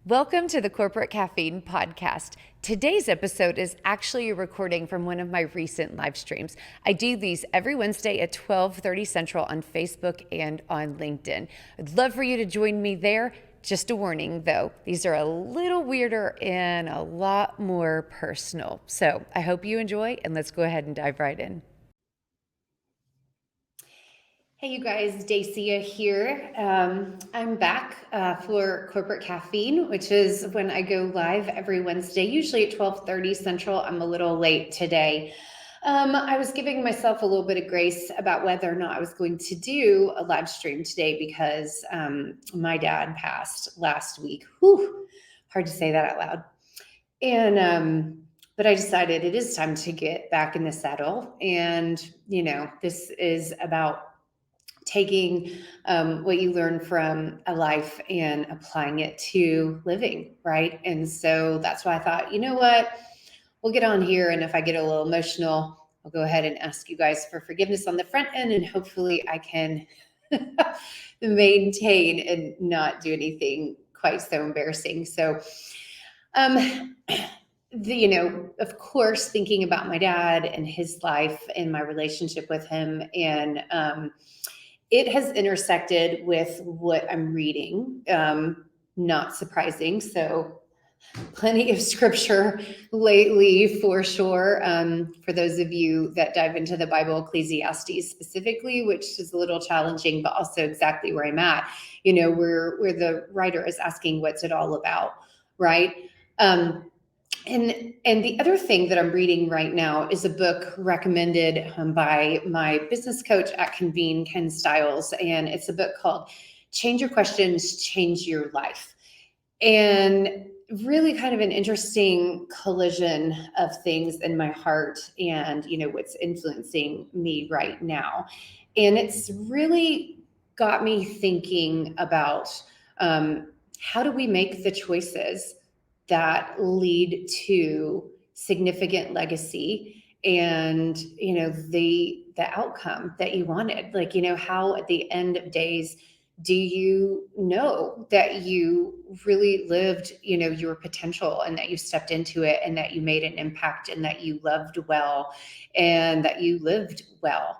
Welcome to the Corporate Caffeine podcast. Today's episode is actually a recording from one of my recent live streams. I do these every Wednesday at 12:30 Central on Facebook and on LinkedIn. I'd love for you to join me there. Just a warning though, these are a little weirder and a lot more personal. So I hope you enjoy, and let's go ahead and dive right in. Hey, you guys, Dacia here. I'm back for Corporate Caffeine, which is when I go live every Wednesday, usually at 12:30 Central. I'm a little late today. I was giving myself a little bit of grace about whether or not I was going to do a live stream today because my dad passed last week. Whew, hard to say that out loud. And but I decided it is time to get back in the saddle. And, this is about taking what you learn from a life and applying it to living, right? And so that's why I thought, you know what, we'll get on here. And if I get a little emotional, I'll go ahead and ask you guys for forgiveness on the front end, and hopefully I can maintain and not do anything quite so embarrassing. So, of course, thinking about my dad and his life and my relationship with him, and it has intersected with what I'm reading, not surprising. So plenty of scripture lately for sure. For those of you that dive into the Bible, Ecclesiastes specifically, which is a little challenging, but also exactly where I'm at, where the writer is asking, what's it all about, right? And the other thing that I'm reading right now is a book recommended by my business coach at Caffeine, Ken Stiles, and it's a book called Change Your Questions, Change Your Life. And really kind of an interesting collision of things in my heart and, what's influencing me right now. And it's really got me thinking about how do we make the choices that lead to significant legacy and, the outcome that you wanted. Like, how at the end of days, do you know that you really lived, your potential, and that you stepped into it, and that you made an impact, and that you loved well, and that you lived well?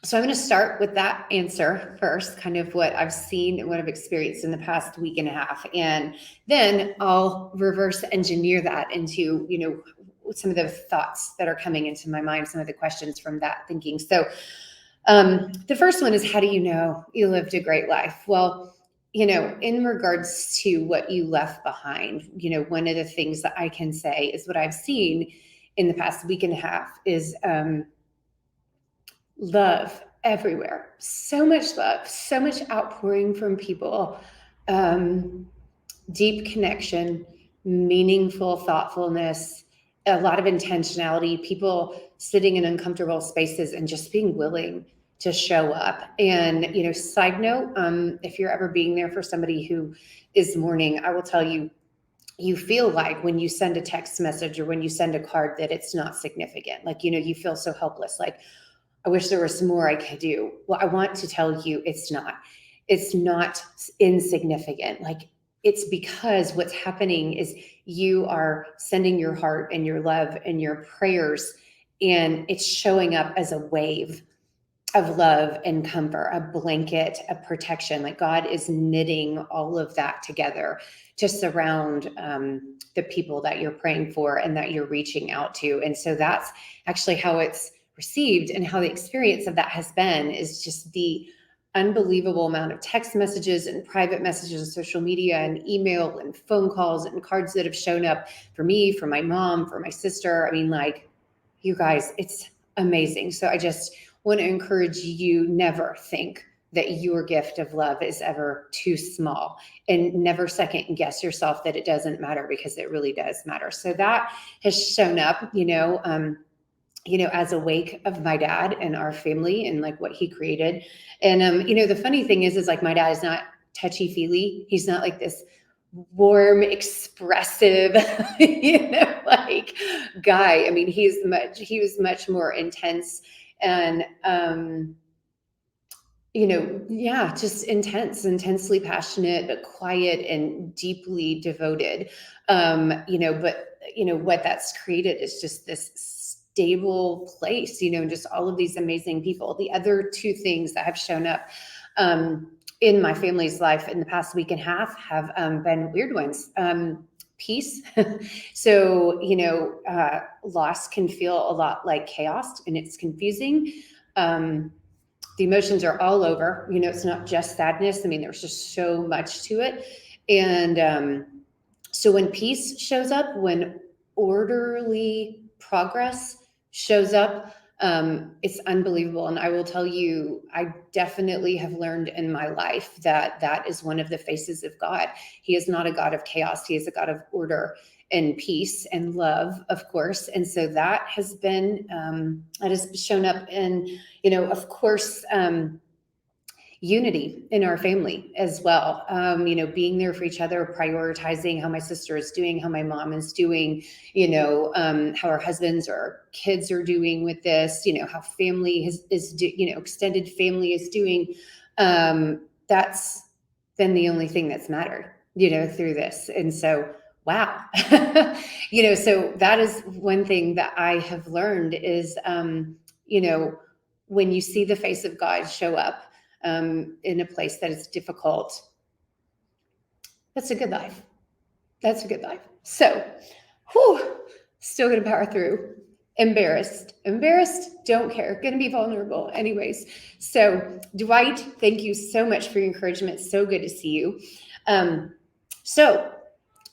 So I'm going to start with that answer first, kind of what I've seen and what I've experienced in the past week and a half. And then I'll reverse engineer that into, some of the thoughts that are coming into my mind, some of the questions from that thinking. So the first one is, how do you know you lived a great life? Well, in regards to what you left behind, one of the things that I can say is what I've seen in the past week and a half is love everywhere. So much love, so much outpouring from people, deep connection, meaningful thoughtfulness, a lot of intentionality, people sitting in uncomfortable spaces and just being willing to show up. And, side note, if you're ever being there for somebody who is mourning, I will tell you, you feel like when you send a text message or when you send a card that it's not significant. Like, you feel so helpless. Like, I wish there was more I could do. Well, I want to tell you it's not. It's not insignificant. Like, it's because what's happening is you are sending your heart and your love and your prayers, and it's showing up as a wave of love and comfort, a blanket of protection. Like, God is knitting all of that together to surround the people that you're praying for and that you're reaching out to. And so that's actually how it's received, and how the experience of that has been is just the unbelievable amount of text messages and private messages on social media and email and phone calls and cards that have shown up for me, for my mom, for my sister. I mean, like, you guys, it's amazing. So I just want to encourage you, never think that your gift of love is ever too small, and never second guess yourself that it doesn't matter, because it really does matter. So that has shown up, as a wake of my dad and our family and like what he created. And, the funny thing is like, my dad is not touchy feely. He's not like this warm, expressive, like guy. I mean, he was much more intense and, yeah, just intensely passionate, but quiet and deeply devoted. But what that's created is just this stable place, and just all of these amazing people. The other two things that have shown up in my family's life in the past week and a half have been weird ones. Peace. So, loss can feel a lot like chaos, and it's confusing. The emotions are all over. It's not just sadness. I mean, there's just so much to it. And so when peace shows up, when orderly progress shows up, it's unbelievable. And I will tell you, I definitely have learned in my life that that is one of the faces of God. He is not a God of chaos. He is a God of order and peace and love, of course. And so that has been, that has shown up in, of course, unity in our family as well. Being there for each other, prioritizing how my sister is doing, how my mom is doing, how our husbands or kids are doing with this, how family extended family is doing. That's been the only thing that's mattered, through this. And so, wow. So that is one thing that I have learned is, when you see the face of God show up, in a place that is difficult, that's a good life. That's a good life. So, still going to power through. Embarrassed, don't care, going to be vulnerable anyways. So, Dwight, thank you so much for your encouragement. So good to see you. So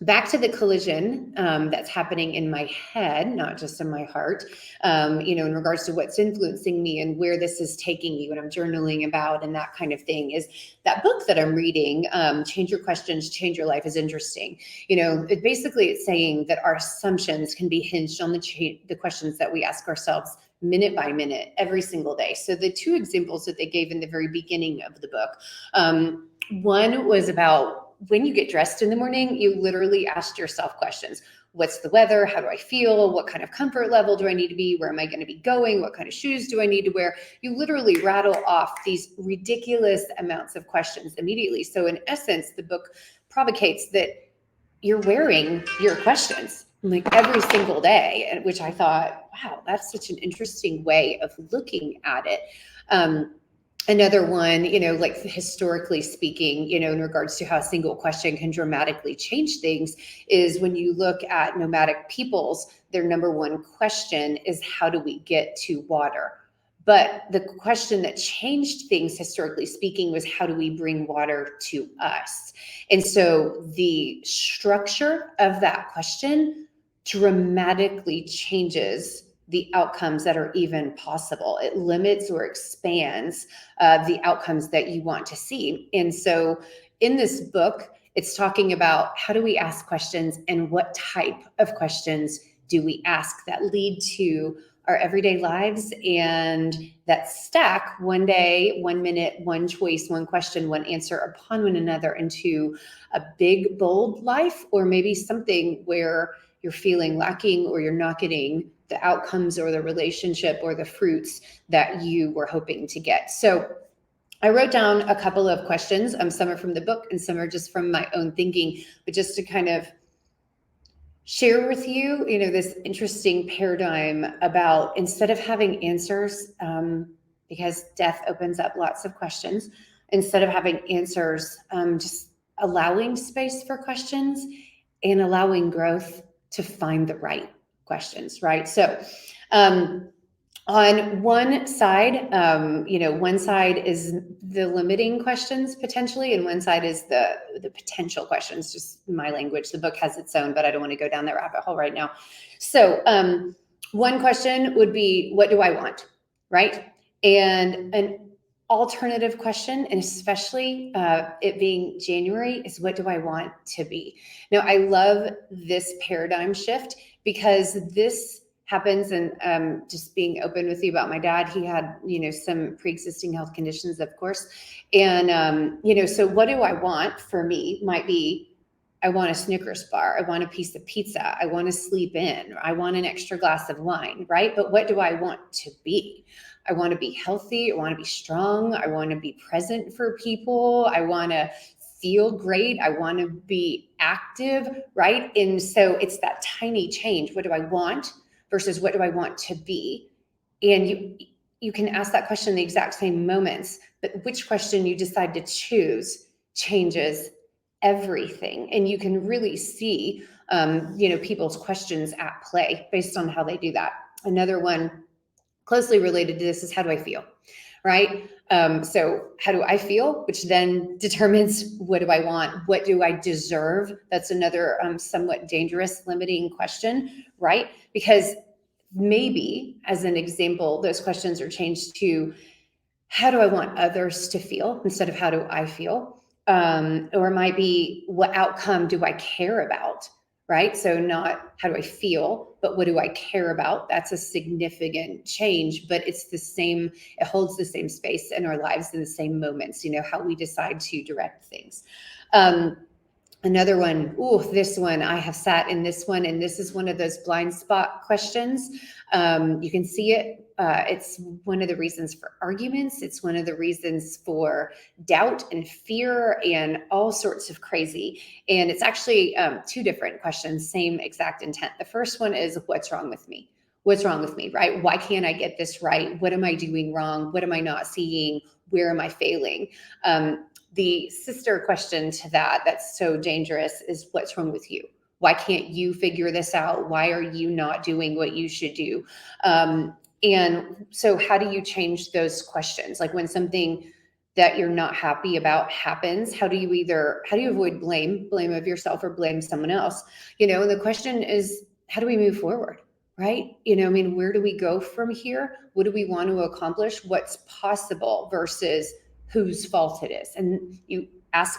back to the collision that's happening in my head, not just in my heart, in regards to what's influencing me and where this is taking me, what I'm journaling about and that kind of thing, is that book that I'm reading, Change Your Questions, Change Your Life, is interesting. It's saying that our assumptions can be hinged on the questions that we ask ourselves minute by minute, every single day. So the two examples that they gave in the very beginning of the book, one was about when you get dressed in the morning, you literally ask yourself questions. What's the weather? How do I feel? What kind of comfort level do I need to be? Where am I going to be going? What kind of shoes do I need to wear? You literally rattle off these ridiculous amounts of questions immediately. So in essence, the book provocates that you're wearing your questions like every single day, which I thought, wow, that's such an interesting way of looking at it. Another one, like historically speaking, in regards to how a single question can dramatically change things, is when you look at nomadic peoples, their number one question is, how do we get to water? But the question that changed things, historically speaking, was, how do we bring water to us? And so the structure of that question dramatically changes the outcomes that are even possible. It limits or expands the outcomes that you want to see. And so in this book, it's talking about how do we ask questions and what type of questions do we ask that lead to our everyday lives and that stack one day, 1 minute, one choice, one question, one answer upon one another into a big, bold life, or maybe something where you're feeling lacking or you're not getting the outcomes or the relationship or the fruits that you were hoping to get. So I wrote down a couple of questions. Some are from the book and some are just from my own thinking, but just to kind of share with you, this interesting paradigm about, instead of having answers, because death opens up lots of questions, instead of having answers, just allowing space for questions and allowing growth to find the right questions, right? So on one side, one side is the limiting questions potentially, and one side is the potential questions, just my language. The book has its own, but I don't want to go down that rabbit hole right now. So one question would be, what do I want, right? And an alternative question, and especially it being January, is, what do I want to be? Now, I love this paradigm shift because this happens, and just being open with you about my dad, he had, some pre-existing health conditions, of course. And, so what do I want for me might be I want a Snickers bar. I want a piece of pizza. I want to sleep in. I want an extra glass of wine, right? But what do I want to be? I want to be healthy. I want to be strong. I want to be present for people. I want to feel great. I want to be active, right? And so it's that tiny change. What do I want versus what do I want to be? And you can ask that question in the exact same moments, but which question you decide to choose changes everything. And you can really see, people's questions at play based on how they do that. Another one closely related to this is, how do I feel? Right? So how do I feel? Which then determines, what do I want? What do I deserve? That's another somewhat dangerous limiting question, right? Because maybe, as an example, those questions are changed to, how do I want others to feel instead of how do I feel? Or it might be, what outcome do I care about? Right? So not how do I feel, but what do I care about? That's a significant change, but it's the same, it holds the same space in our lives in the same moments, how we decide to direct things. Another one, this one, I have sat in this one, and this is one of those blind spot questions. You can see it. It's one of the reasons for arguments. It's one of the reasons for doubt and fear and all sorts of crazy. And it's actually two different questions, same exact intent. The first one is, what's wrong with me? What's wrong with me, right? Why can't I get this right? What am I doing wrong? What am I not seeing? Where am I failing? The sister question to that, that's so dangerous, is, what's wrong with you? Why can't you figure this out? Why are you not doing what you should do? And so how do you change those questions? Like, when something that you're not happy about happens, how do you avoid blame of yourself or blame someone else? And the question is, how do we move forward? Right? Where do we go from here? What do we want to accomplish? What's possible versus whose fault it is? And you ask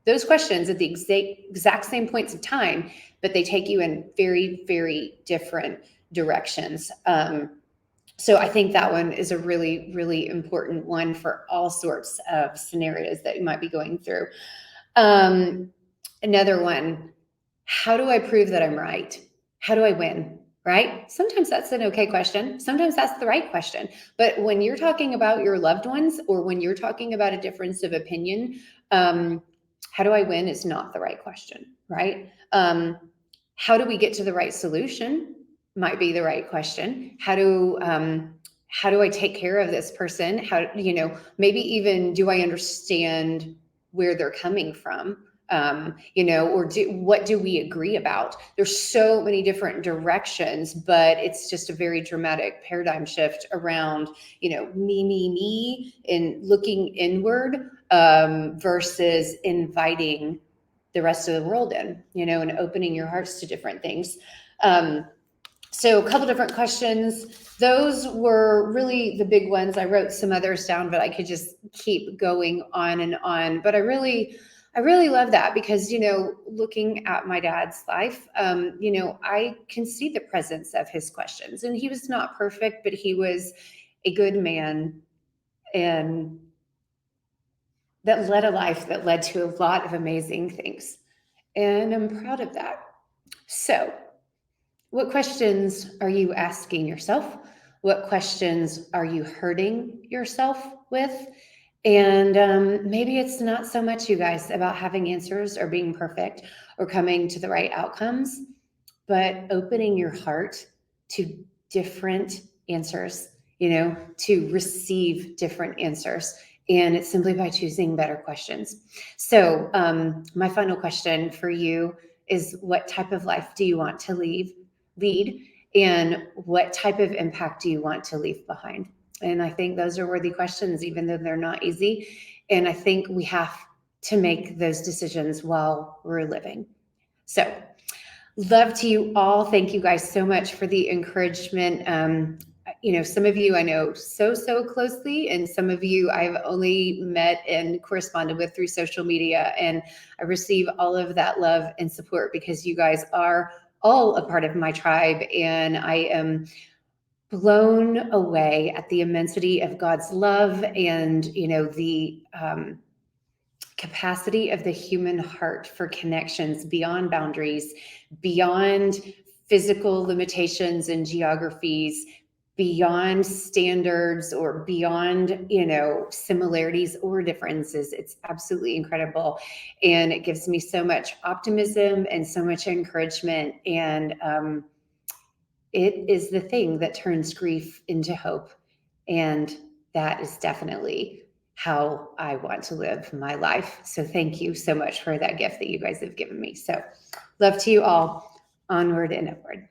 those questions at the exact same points of time, but they take you in very, very different directions. So I think that one is a really, really important one for all sorts of scenarios that you might be going through. Another one, how do I prove that I'm right? How do I win? Right? Sometimes that's an okay question. Sometimes that's the right question. But when you're talking about your loved ones, or when you're talking about a difference of opinion, how do I win is not the right question, right? How do we get to the right solution might be the right question. How do I take care of this person? Maybe even, do I understand where they're coming from? Or what do we agree about? There's so many different directions, but it's just a very dramatic paradigm shift around, me, and looking inward versus inviting the rest of the world in, and opening your hearts to different things. So a couple different questions. Those were really the big ones. I wrote some others down, but I could just keep going on and on. But I really love that, because, looking at my dad's life, I can see the presence of his questions, and he was not perfect, but he was a good man, and that led a life that led to a lot of amazing things. And I'm proud of that. So, what questions are you asking yourself? What questions are you hurting yourself with? And maybe it's not so much, you guys, about having answers or being perfect or coming to the right outcomes, but opening your heart to different answers, to receive different answers. And it's simply by choosing better questions. So my final question for you is, what type of life do you want to lead? And what type of impact do you want to leave behind? And I think those are worthy questions, even though they're not easy. And I think we have to make those decisions while we're living. So, love to you all. Thank you guys so much for the encouragement. Some of you I know so closely, and some of you I've only met and corresponded with through social media. And I receive all of that love and support, because you guys are all a part of my tribe, and I am blown away at the immensity of God's love, and the capacity of the human heart for connections beyond boundaries, beyond physical limitations and geographies, beyond standards or beyond, similarities or differences. It's absolutely incredible. And it gives me so much optimism and so much encouragement. And it is the thing that turns grief into hope. And that is definitely how I want to live my life. So thank you so much for that gift that you guys have given me. So love to you all. Onward and upward.